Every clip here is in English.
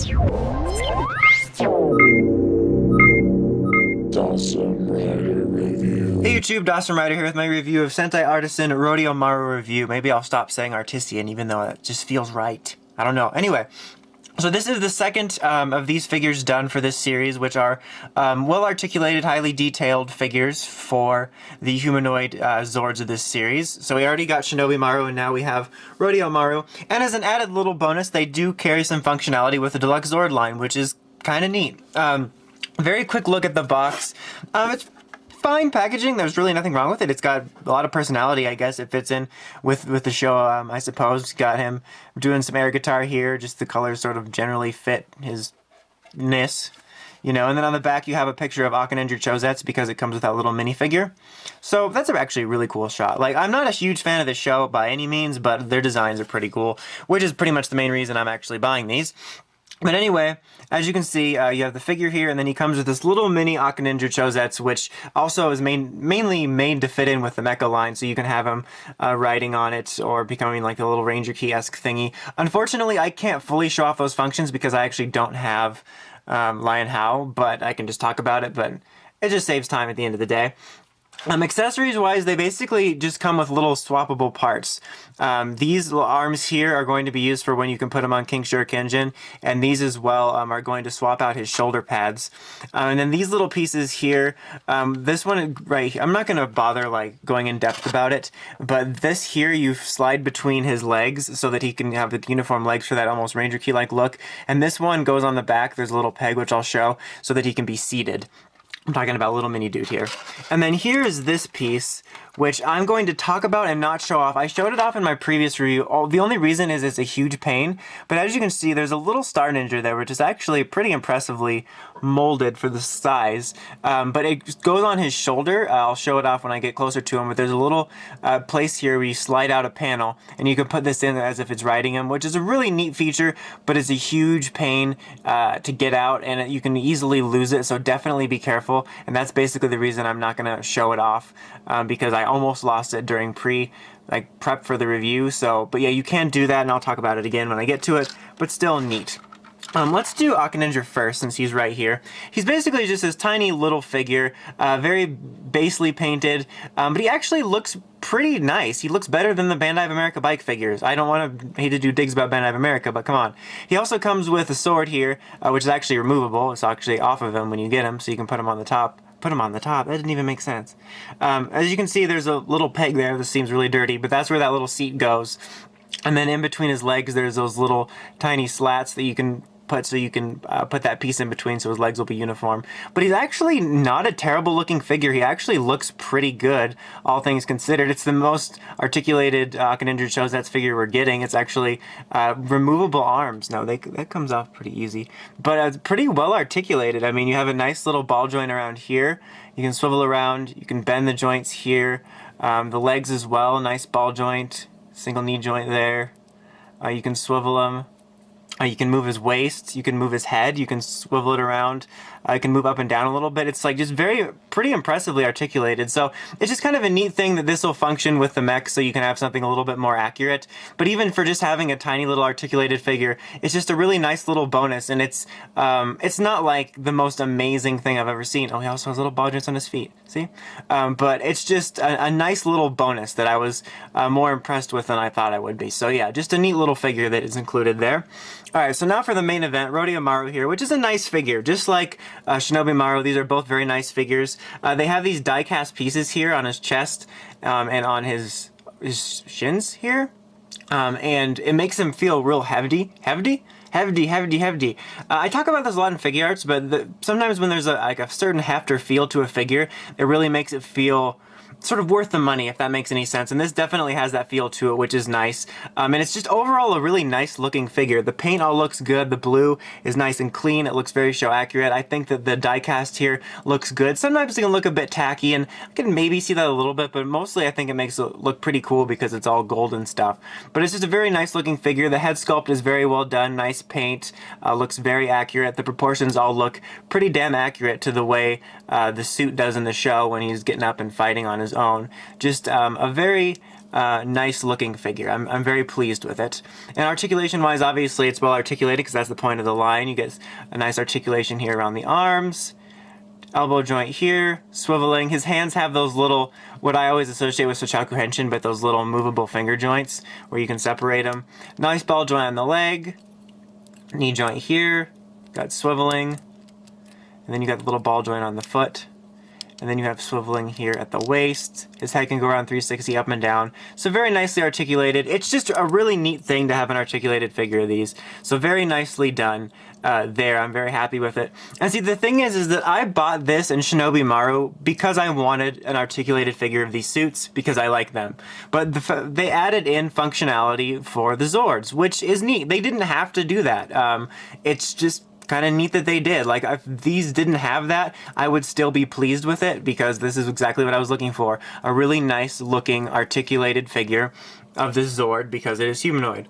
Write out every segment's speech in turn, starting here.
Hey YouTube, Dawson Rider here with my review of Sentai Artisan Rodeomaru review. Maybe I'll stop saying Artisan even though it just feels right. I don't know. Anyway, so this is the second of these figures done for this series, which are well-articulated, highly detailed figures for the humanoid Zords of this series. So we already got Shinobi Maru, and now we have Rodeomaru. And as an added little bonus, they do carry some functionality with the Deluxe Zord line, which is kind of neat. Very quick look at the box. It's fine packaging. There's really nothing wrong with it. It's got a lot of personality, I guess. It fits in with the show, I suppose. Got him doing some air guitar here. Just the colors sort of generally fit his ness, you know. And then on the back you have a picture of Akaninger Chozetsu because it comes with that little minifigure. So that's actually a really cool shot. Like, I'm not a huge fan of the show by any means, but their designs are pretty cool, which is pretty much the main reason I'm actually buying these. But anyway, as you can see, you have the figure here, and then he comes with this little mini Akaninger Chozetsu, which also is mainly made to fit in with the mecha line, so you can have him riding on it or becoming like a little Ranger Key-esque thingy. Unfortunately, I can't fully show off those functions because I actually don't have Lion How, but I can just talk about it, but it just saves time at the end of the day. Accessories-wise, they basically just come with little swappable parts. These little arms here are going to be used for when you can put them on King Shuriken, and these as well are going to swap out his shoulder pads. And then these little pieces here, this one right here, I'm not going to bother like going in depth about it, but this here you slide between his legs so that he can have the uniform legs for that almost Ranger Key-like look. And this one goes on the back. There's a little peg, which I'll show, so that he can be seated. I'm talking about little mini dude here. And then here's this piece, which I'm going to talk about and not show off. I showed it off in my previous review. The only reason is it's a huge pain, but as you can see, there's a little Starninger there, which is actually pretty impressively molded for the size. But it goes on his shoulder. I'll show it off when I get closer to him, but there's a little place here where you slide out a panel, and you can put this in as if it's riding him, which is a really neat feature, but it's a huge pain to get out, and you can easily lose it, so definitely be careful. And that's basically the reason I'm not going to show it off, because I almost lost it during prep for the review. So, but yeah, you can do that, and I'll talk about it again when I get to it, but still neat. Let's do Akaninger first, since he's right here. He's basically just this tiny little figure, very basely painted, but he actually looks pretty nice. He looks better than the Bandai of America bike figures. I don't want to hate to do digs about Bandai of America, but come on. He also comes with a sword here, which is actually removable. It's actually off of him when you get him, so you can put him on the top. Put him on the top. That didn't even make sense. As you can see, there's a little peg there. This seems really dirty, but that's where that little seat goes. And then in between his legs, there's those little tiny slats that you can put so you can put that piece in between so his legs will be uniform. But he's actually not a terrible looking figure. He actually looks pretty good, all things considered. It's the most articulated Akaninger Chozetsu figure we're getting. It's actually removable arms. No, that comes off pretty easy. But it's pretty well articulated. I mean, you have a nice little ball joint around here. You can swivel around. You can bend the joints here. The legs as well, nice ball joint. Single knee joint there. You can swivel them. You can move his waist, you can move his head, you can swivel it around, you can move up and down a little bit. It's like just pretty impressively articulated. So it's just kind of a neat thing that this will function with the mech so you can have something a little bit more accurate. But even for just having a tiny little articulated figure, it's just a really nice little bonus. And it's not like the most amazing thing I've ever seen. Oh, he also has little ball joints on his feet, see? But it's just a nice little bonus that I was more impressed with than I thought I would be. So yeah, just a neat little figure that is included there. Alright, so now for the main event, Rodeomaru here, which is a nice figure. Just like Shinobi Maru, these are both very nice figures. They have these die-cast pieces here on his chest and on his shins here. And it makes him feel real hefty. I talk about this a lot in figure arts, but sometimes when there's a certain heft or feel to a figure, it really makes it feel sort of worth the money, if that makes any sense. And this definitely has that feel to it, which is nice. And it's just overall a really nice looking figure. The paint all looks good. The blue is nice and clean. It looks very show accurate. I think that the die cast here looks good. Sometimes it can look a bit tacky, and I can maybe see that a little bit, but mostly I think it makes it look pretty cool because it's all gold and stuff. But it's just a very nice looking figure. The head sculpt is very well done. Nice paint. Looks very accurate. The proportions all look pretty damn accurate to the way the suit does in the show when he's getting up and fighting on his own. Just a very nice looking figure. I'm very pleased with it. And articulation wise, obviously it's well articulated because that's the point of the line. You get a nice articulation here around the arms, elbow joint here, swiveling. His hands have those little, what I always associate with Sochaku Henshin, but those little movable finger joints where you can separate them. Nice ball joint on the leg, knee joint here, got swiveling, and then you got the little ball joint on the foot. And then you have swiveling here at the waist. His head can go around 360 up and down. So very nicely articulated. It's just a really neat thing to have an articulated figure of these. So very nicely done there. I'm very happy with it. And see, the thing is that I bought this in Shinobi Maru because I wanted an articulated figure of these suits because I like them. But they added in functionality for the Zords, which is neat. They didn't have to do that. It's just kind of neat that they did. Like, if these didn't have that, I would still be pleased with it because this is exactly what I was looking for. A really nice looking articulated figure of this Zord because it is humanoid.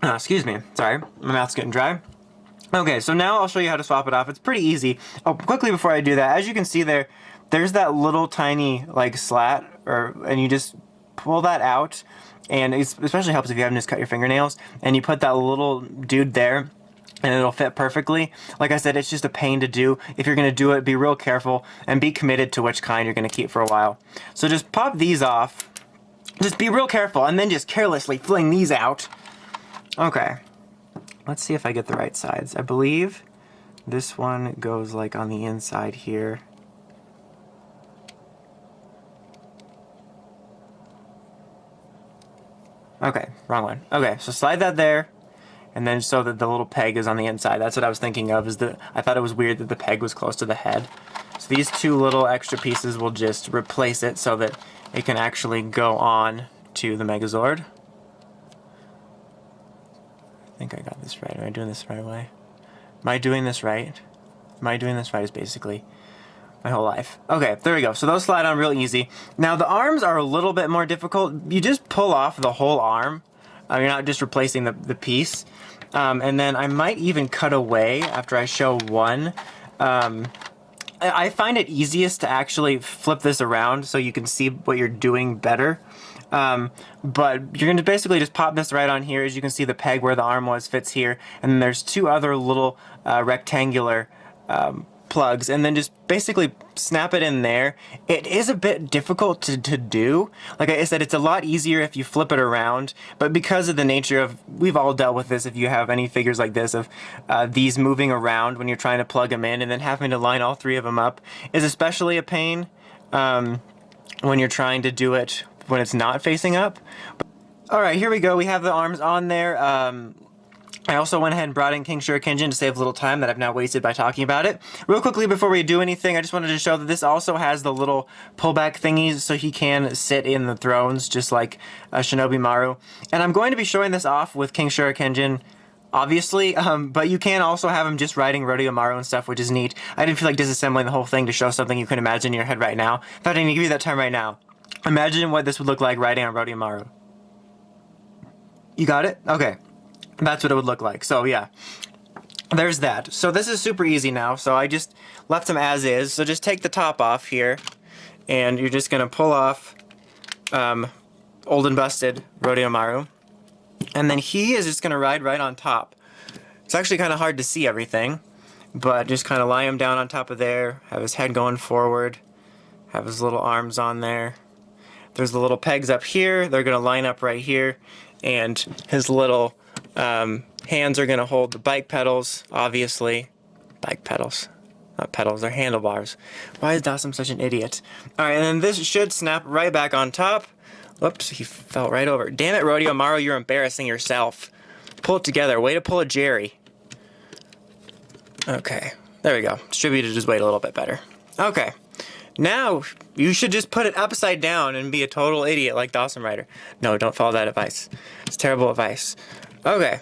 Excuse me. Sorry, my mouth's getting dry. Okay, so now I'll show you how to swap it off. It's pretty easy. Oh, quickly before I do that, as you can see there's that little tiny like slat, and you just pull that out, and it especially helps if you haven't just cut your fingernails, and you put that little dude there, and it'll fit perfectly. Like I said, it's just a pain to do. If you're going to do it, be real careful and be committed to which kind you're going to keep for a while. So just pop these off. Just be real careful and then just carelessly fling these out. Okay. Let's see if I get the right sides. I believe this one goes like on the inside here. Okay, wrong one. Okay, so slide that there. And then so that the little peg is on the inside. That's what I was thinking of. I thought it was weird that the peg was close to the head. So these two little extra pieces will just replace it so that it can actually go on to the Megazord. I think I got this right. Am I doing this the right way? Am I doing this right? Am I doing this right is basically my whole life. Okay, there we go. So those slide on real easy. Now the arms are a little bit more difficult. You just pull off the whole arm. You're not just replacing the piece. And then I might even cut away after I show one. I find it easiest to actually flip this around so you can see what you're doing better. But you're going to basically just pop this right on here. As you can see, the peg where the arm was fits here. And then there's two other little rectangular plugs, and then just basically snap it in there. It is a bit difficult to do. Like I said, it's a lot easier if you flip it around, but because of the nature of, we've all dealt with this if you have any figures like this, of these moving around when you're trying to plug them in and then having to line all three of them up is especially a pain when you're trying to do it when it's not facing up. Alright, here we go. We have the arms on there. I also went ahead and brought in King Shuriken to save a little time that I've now wasted by talking about it. Real quickly before we do anything, I just wanted to show that this also has the little pullback thingies so he can sit in the thrones just like Shinobi Maru. And I'm going to be showing this off with King Shuriken, obviously, but you can also have him just riding Rodeomaru and stuff, which is neat. I didn't feel like disassembling the whole thing to show something you can imagine in your head right now. In fact, I'm going to give you that time right now. Imagine what this would look like riding on Rodeomaru. You got it? Okay. That's what it would look like. So yeah, there's that. So this is super easy now. So I just left them as is. So just take the top off here, and you're just gonna pull off old and busted Rodeomaru, and then he is just gonna ride right on top. It's actually kind of hard to see everything, but just kind of lie him down on top of there. Have his head going forward. Have his little arms on there. There's the little pegs up here. They're gonna line up right here, and his little hands are going to hold the bike pedals, obviously. Bike pedals. Not pedals, they're handlebars. Why is Dawson such an idiot? Alright, and then this should snap right back on top. Whoops, he fell right over. Damn it, Rodeomaru, you're embarrassing yourself. Pull it together. Way to pull a Jerry. Okay, there we go. Distributed his weight a little bit better. Okay. Now, you should just put it upside down and be a total idiot like Dawson Rider. No, don't follow that advice. It's terrible advice. Okay,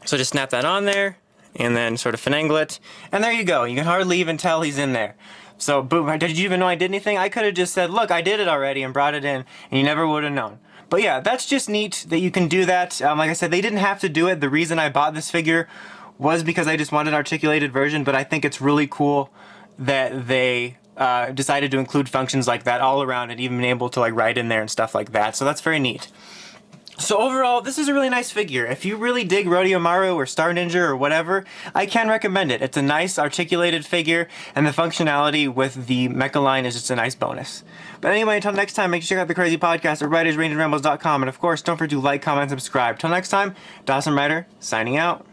so just snap that on there, and then sort of finagle it, and there you go. You can hardly even tell he's in there. So, boom, did you even know I did anything? I could have just said, look, I did it already, and brought it in, and you never would have known. But yeah, that's just neat that you can do that. Like I said, they didn't have to do it. The reason I bought this figure was because I just wanted an articulated version, but I think it's really cool that they decided to include functions like that all around and even been able to like write in there and stuff like that. So that's very neat. So overall, this is a really nice figure. If you really dig Rodeomaru or Starninger or whatever, I can recommend it. It's a nice articulated figure, and the functionality with the mecha line is just a nice bonus. But anyway, until next time, make sure you check out the Crazy Podcast at writersrangeandrambles.com, and of course, don't forget to like, comment, and subscribe. Till next time, Dawson Ryder, signing out.